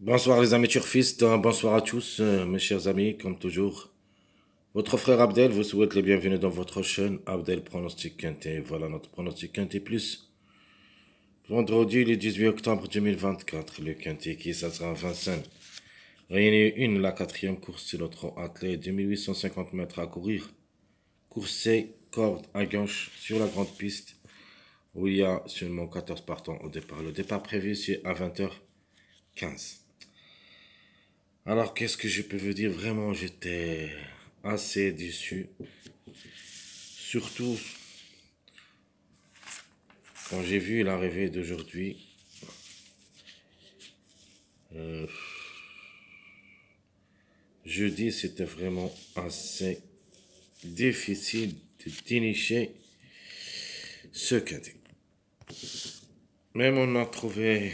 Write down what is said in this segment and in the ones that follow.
Bonsoir les amis turfistes, bonsoir à tous mes chers amis, comme toujours. Votre frère Abdel vous souhaite les bienvenus dans votre chaîne Abdel Pronostic Quintet. Voilà notre pronostic Quintet Plus. Vendredi le 18 octobre 2024, le Quintet qui ça sera à Vincennes. Réunion 1, la quatrième course sur le trot attelé, 2850 mètres à courir. Course C, corde à gauche sur la grande piste où il y a seulement 14 partants au départ. Le départ prévu c'est à 20h15. Alors, qu'est-ce que je peux vous dire? Vraiment, j'étais assez déçu. Surtout quand j'ai vu l'arrivée d'aujourd'hui. Euh, Jeudi, c'était vraiment assez difficile de dénicher ce cadet. Même on a trouvé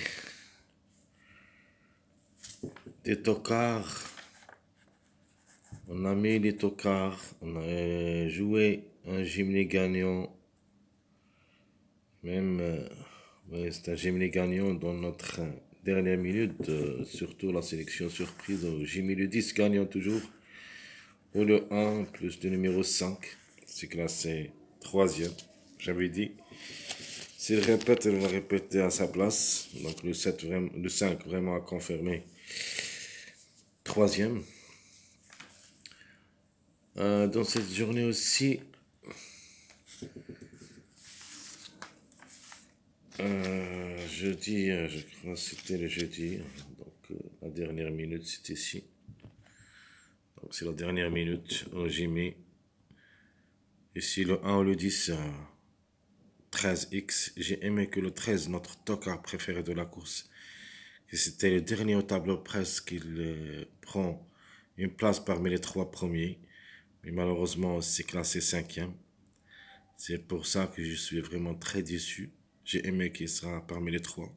des tocards. On a mis des tocards. On a joué un gymnée gagnant. Même, ouais, c'est un gymnée gagnant dans notre dernière minute. Surtout la sélection surprise. J'ai mis le 10 gagnant toujours. Pour le 1 plus le numéro 5. C'est classé troisième. J'avais dit. S'il répète, elle va répéter à sa place. Donc le 7, le 5 vraiment a confirmé. Troisième. Dans cette journée aussi, jeudi, je crois que c'était le jeudi. Donc la dernière minute, c'était ici. Donc c'est la dernière minute. J'ai mis ici le 1 ou le 10, 13X. J'ai aimé que le 13, notre tocard préféré de la course, que c'était le dernier au tableau presse qu'il prend une place parmi les trois premiers. Mais malheureusement, c'est classé cinquième. C'est pour ça que je suis vraiment très déçu. J'ai aimé qu'il sera parmi les trois.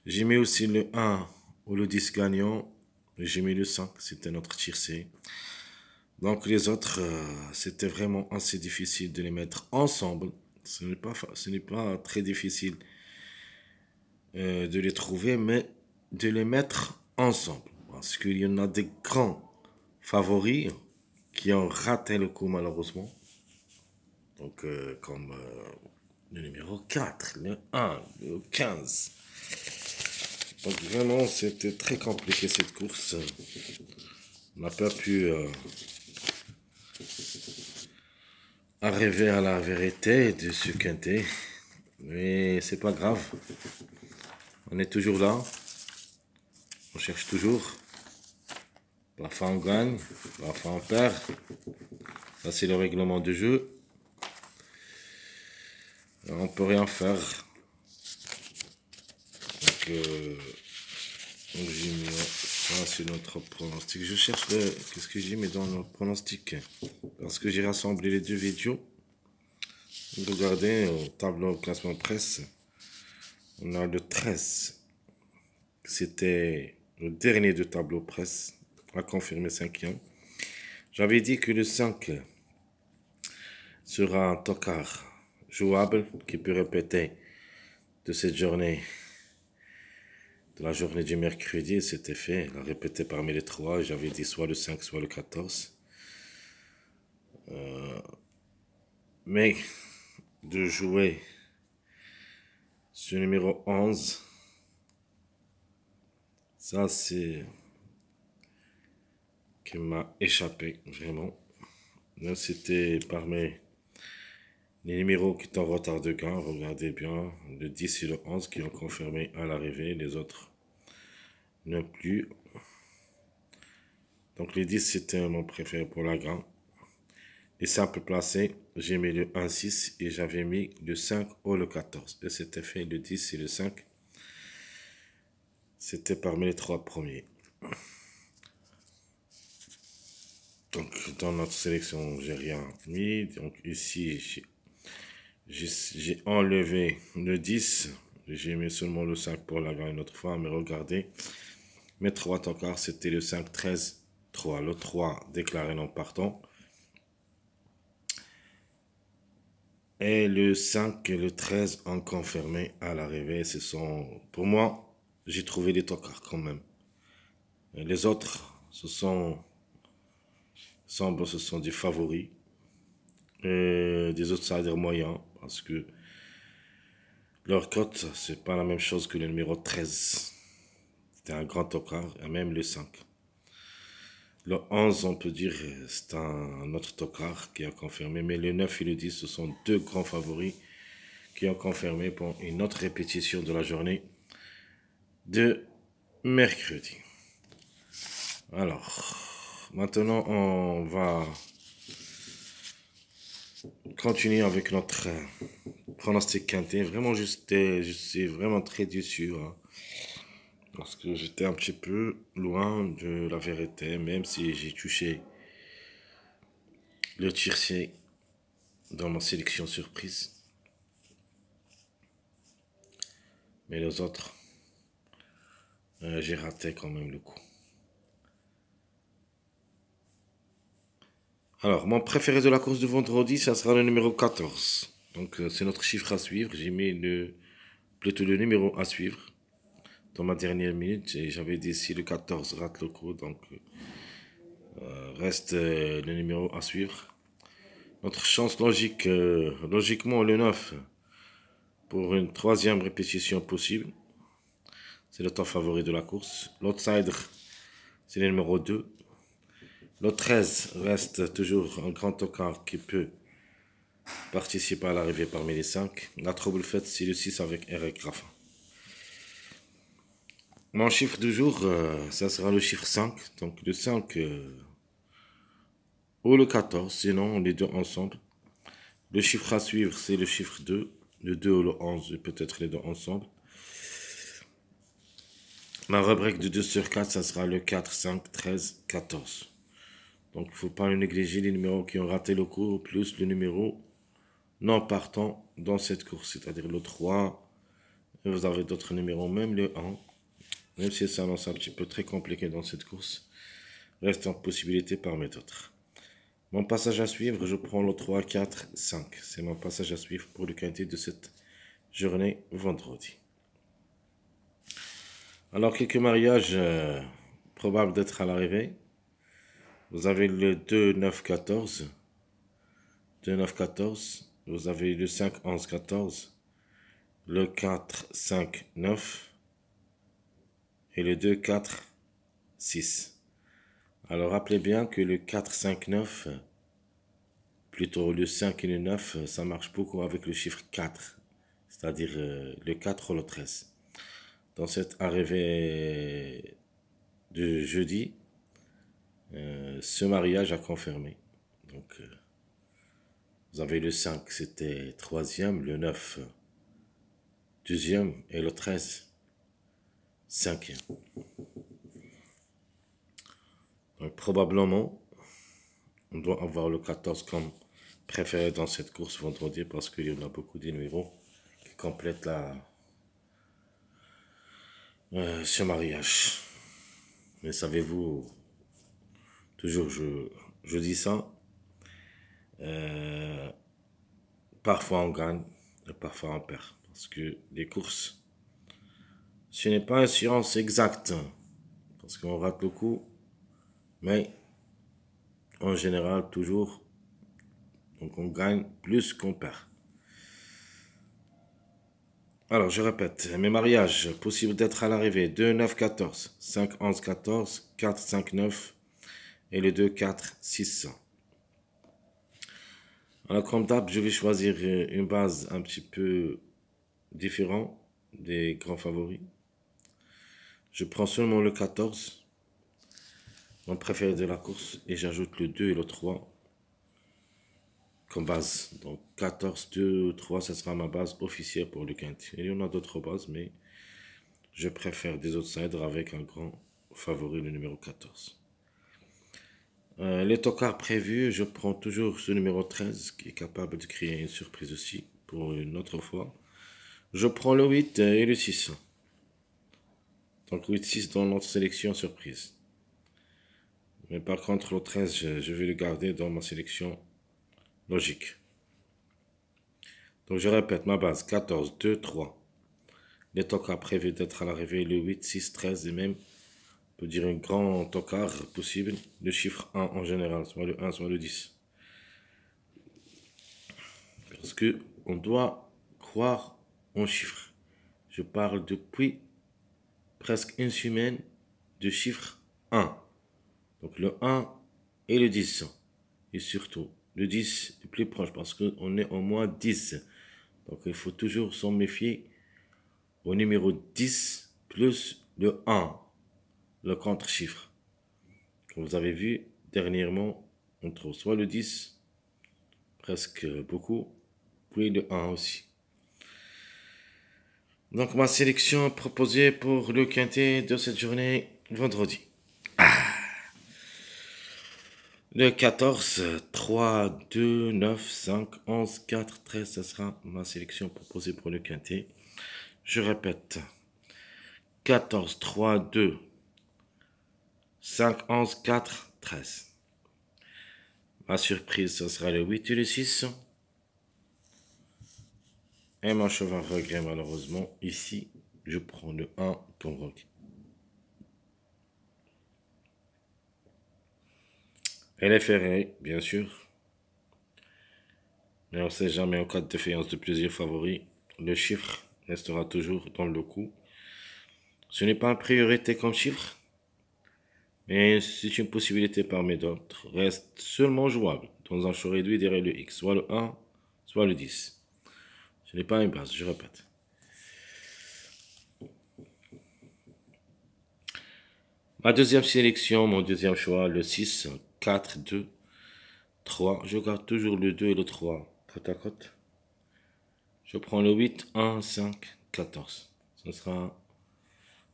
J'ai mis aussi le 1 ou le 10 gagnant. J'ai mis le 5, c'était notre tiercé. Donc les autres, c'était vraiment assez difficile de les mettre ensemble. Ce n'est pas très difficile de les trouver, mais de les mettre ensemble. Parce qu'il y en a des grands favoris qui ont raté le coup malheureusement. Donc comme le numéro 4, le 1, le 15. Donc vraiment, c'était très compliqué cette course. On n'a pas pu arriver à la vérité de ce quintet. Mais c'est pas grave. On est toujours là. On cherche toujours. Parfois on gagne, parfois on perd. Ça c'est le règlement du jeu. On peut rien faire. Donc j'ai mis ça c'est notre pronostic. Je cherche qu'est-ce que j'ai mis dans notre pronostic. Parce que j'ai rassemblé les deux vidéos. Regardez au tableau classement presse. On a le 13. C'était le dernier de tableau presse. A confirmé cinquième. J'avais dit que le 5 sera un tocard jouable qui peut répéter de cette journée, de la journée du mercredi. C'était fait. Il a répété parmi les trois. J'avais dit soit le 5, soit le 14. Mais de jouer ce numéro 11, ça c'est qui m'a échappé vraiment. Là, c'était parmi les numéros qui sont en retard de gain. Regardez bien, le 10 et le 11 qui ont confirmé à l'arrivée, les autres non plus. Donc les 10 c'était mon préféré pour la gain. Les simples placés, j'ai mis le 1-6 et j'avais mis le 5 ou le 14. Et c'était fait le 10 et le 5. C'était parmi les trois premiers. Donc dans notre sélection, j'ai rien mis. Donc ici, j'ai enlevé le 10. J'ai mis seulement le 5 pour la gagne une autre fois. Mais regardez, mes trois tocards, c'était le 5, 13, 3. Le 3 déclaré non partant. Et le 5 et le 13 ont confirmé à l'arrivée. Ce sont, pour moi, j'ai trouvé des tocards quand même. Les autres, ce sont des favoris. Et des outsiders moyens, parce que leur cote, c'est pas la même chose que le numéro 13. C'était un grand tocard, et même le 5. Le 11, on peut dire, c'est un autre tocard qui a confirmé, mais le 9 et le 10, ce sont deux grands favoris qui ont confirmé pour une autre répétition de la journée de mercredi. Alors, maintenant, on va continuer avec notre pronostic quintet. Vraiment, je suis vraiment très déçu, hein, parce que j'étais un petit peu loin de la vérité, même si j'ai touché le tiercé dans ma sélection surprise. Mais les autres, j'ai raté quand même le coup. Alors, mon préféré de la course de vendredi, ça sera le numéro 14. Donc, c'est notre chiffre à suivre. J'ai mis plutôt le numéro à suivre dans ma dernière minute. Et j'avais dit si le 14 rate le coup, donc reste le numéro à suivre. Notre chance logique, logiquement le 9 pour une troisième répétition possible. C'est le temps favori de la course. L'outsider, c'est le numéro 2. Le 13 reste toujours un grand tocard qui peut participer à l'arrivée parmi les 5. La trouble faite, c'est le 6 avec Eric Raffin. Mon chiffre du jour, ça sera le chiffre 5. Donc le 5 ou le 14, sinon les deux ensemble. Le chiffre à suivre, c'est le chiffre 2. Le 2 ou le 11, et peut-être les deux ensemble. Ma rubrique de 2 sur 4, ça sera le 4, 5, 13, 14. Donc il ne faut pas négliger les numéros qui ont raté le coup, plus le numéro non partant dans cette course, c'est-à-dire le 3. Et vous avez d'autres numéros, même le 1. Même si ça annonce un petit peu très compliqué dans cette course, reste en possibilité parmi d'autres. Mon passage à suivre, je prends le 3, 4, 5. C'est mon passage à suivre pour le quintet de cette journée vendredi. Alors, quelques mariages probables d'être à l'arrivée. Vous avez le 2, 9, 14. 2, 9, 14. Vous avez le 5, 11, 14. Le 4, 5, 9. Et le 2, 4, 6. Alors, rappelez bien que le 4, 5, 9, plutôt le 5 et le 9, ça marche beaucoup avec le chiffre 4. C'est-à-dire le 4 ou le 13. Dans cette arrivée de jeudi, ce mariage a confirmé. Donc, vous avez le 5, c'était troisième, le 9, deuxième, et le 13, cinquième. Donc, probablement, on doit avoir le 14 comme préféré dans cette course vendredi parce qu'il y en a beaucoup de numéros qui complètent ce mariage. Mais savez-vous, toujours je dis ça, parfois on gagne et parfois on perd. Parce que les courses, ce n'est pas une science exacte. Parce qu'on rate le coup, mais en général, toujours, donc on gagne plus qu'on perd. Alors, je répète, mes mariages, possible d'être à l'arrivée, 2, 9, 14, 5, 11, 14, 4, 5, 9, et le 2, 4, 6. Alors, comme d'hab, je vais choisir une base un petit peu différente des grands favoris. Je prends seulement le 14, mon préféré de la course, et j'ajoute le 2 et le 3 comme base. Donc 14, 2, 3, ça sera ma base officielle pour le quintet. Il y en a d'autres bases, mais je préfère des outsiders avec un grand favori, le numéro 14. Les tocards prévus, je prends toujours ce numéro 13 qui est capable de créer une surprise aussi pour une autre fois. Je prends le 8 et le 6. Donc 8-6 dans notre sélection surprise. Mais par contre, le 13, je vais le garder dans ma sélection logique. Donc je répète ma base 14, 2, 3. les tocards prévus d'être à l'arrivée, le 8, 6, 13 et même, on peut dire un grand tocard possible, le chiffre 1 en général, soit le 1, soit le 10. Parce que on doit croire en chiffres. Je parle depuis presque une semaine de chiffre 1. Donc le 1 et le 10. Et surtout, le 10 est plus proche parce qu'on est au moins 10. Donc il faut toujours s'en méfier au numéro 10 plus le 1, le contre-chiffre. Comme vous avez vu, dernièrement, on trouve soit le 10, presque beaucoup, puis le 1 aussi. Donc ma sélection proposée pour le quintet de cette journée, vendredi. Le 14, 3, 2, 9, 5, 11, 4, 13, ce sera ma sélection proposée pour le quintet. Je répète, 14, 3, 2, 5, 11, 4, 13. Ma surprise, ce sera le 8 et le 6. Et mon cheval regret, malheureusement, ici, je prends le 1 comme regret. Elle est ferrée, bien sûr. Mais on ne sait jamais en cas de défaillance de plusieurs favoris. Le chiffre restera toujours dans le coup. Ce n'est pas une priorité comme chiffre, mais c'est une possibilité parmi d'autres. Reste seulement jouable dans un choix réduit derrière le X, soit le 1, soit le 10. Ce n'est pas une base, je répète. Ma deuxième sélection, mon deuxième choix, le 6, 4, 2, 3. Je garde toujours le 2 et le 3 côte à côte. Je prends le 8, 1, 5, 14. Ce sera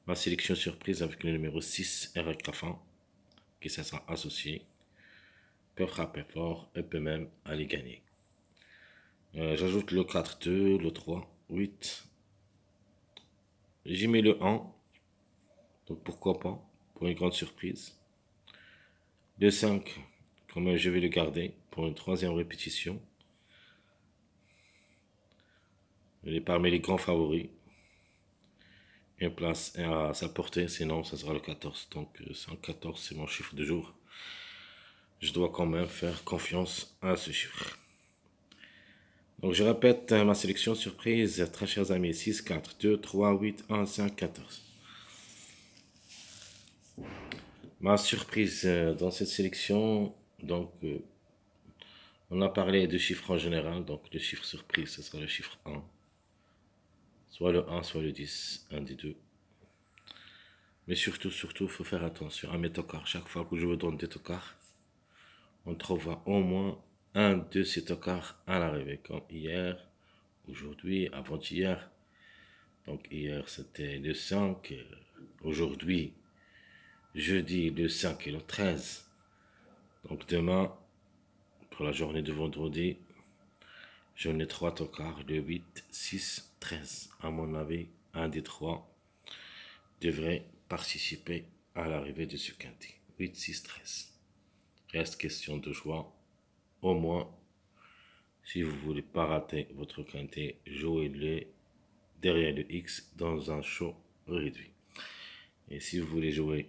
ma sélection surprise avec le numéro 6, Eric Raffin, qui se sera associé. Peut frapper fort et peut même aller gagner. J'ajoute le 4, 2, le 3, 8. J'ai mis le 1. Donc pourquoi pas, pour une grande surprise. Le 5, quand même je vais le garder pour une troisième répétition. Il est parmi les grands favoris. Une place à sa portée, sinon ça sera le 14. Donc 114, c'est mon chiffre de jour. Je dois quand même faire confiance à ce chiffre. Donc je répète ma sélection surprise, très chers amis, 6, 4, 2, 3, 8, 1, 5, 14. Ma surprise dans cette sélection, donc on a parlé de chiffres en général, donc le chiffre surprise, ce sera le chiffre 1. Soit le 1, soit le 10, un des deux. Mais surtout, il faut faire attention à mes tocards. Chaque fois que je vous donne des tocards, on trouvera au moins un de ces tocards à l'arrivée, comme hier, aujourd'hui, avant-hier. Donc hier, c'était le 5, aujourd'hui, jeudi, le 5 et le 13. Donc demain, pour la journée de vendredi, j'en ai 3 tocards, le 8, 6, 13. À mon avis, un des 3 devrait participer à l'arrivée de ce quintet. 8, 6, 13. Reste question de choix. Au moins, si vous ne voulez pas rater votre quintet, jouez-le derrière le X dans un show réduit. Et si vous voulez jouer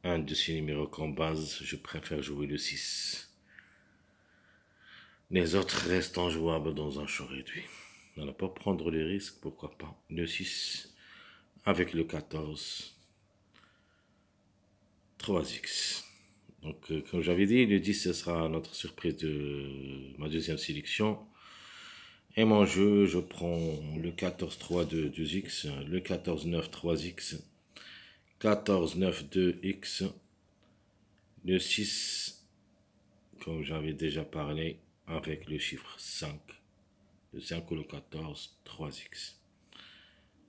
un de ces numéros comme base, je préfère jouer le 6. Les autres restent jouables dans un show réduit. On n'a pas prendre le risque, pourquoi pas. Le 6 avec le 14, 3X. Donc, comme j'avais dit, le 10, ce sera notre surprise de ma deuxième sélection. Et mon jeu, je prends le 14, 3, 2, 2X, le 14, 9, 3X, 14, 9, 2X, le 6, comme j'avais déjà parlé, avec le chiffre 5, le 5 ou le 14, 3X.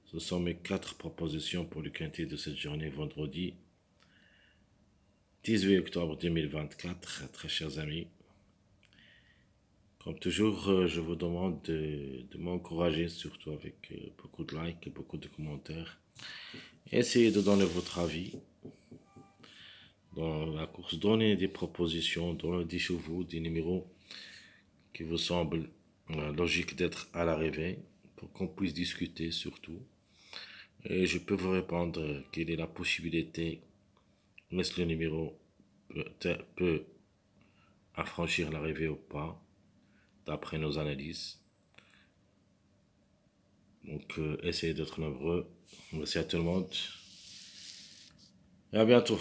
Ce sont mes 4 propositions pour le quintet de cette journée vendredi 18 octobre 2024, très chers amis. Comme toujours, je vous demande de m'encourager, surtout avec beaucoup de likes et beaucoup de commentaires. Essayez de donner votre avis dans la course. Donnez des propositions, donnez des chevaux, des numéros qui vous semblent logiques d'être à l'arrivée. pour qu'on puisse discuter surtout. Et je peux vous répondre quelle est la possibilité, est-ce le numéro peut affranchir l'arrivée ou pas, d'après nos analyses. Donc, essayez d'être nombreux. Merci à tout le monde et à bientôt.